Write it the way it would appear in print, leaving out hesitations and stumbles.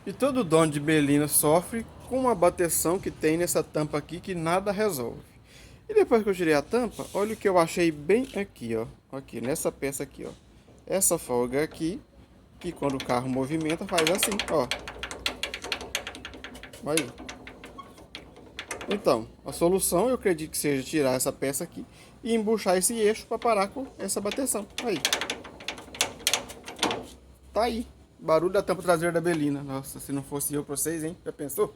E todo dono de Belina sofre com uma bateção que tem nessa tampa aqui que nada resolve. E depois que eu tirei a tampa, olha o que eu achei bem aqui, ó. Aqui, nessa peça aqui, ó. Essa folga aqui, que quando o carro movimenta faz assim, ó. Aí. Então, a solução eu acredito que seja tirar essa peça aqui e embuchar esse eixo para parar com essa bateção. Aí. Tá aí. Barulho da tampa traseira da Belina. Nossa, se não fosse eu pra vocês, hein? Já pensou?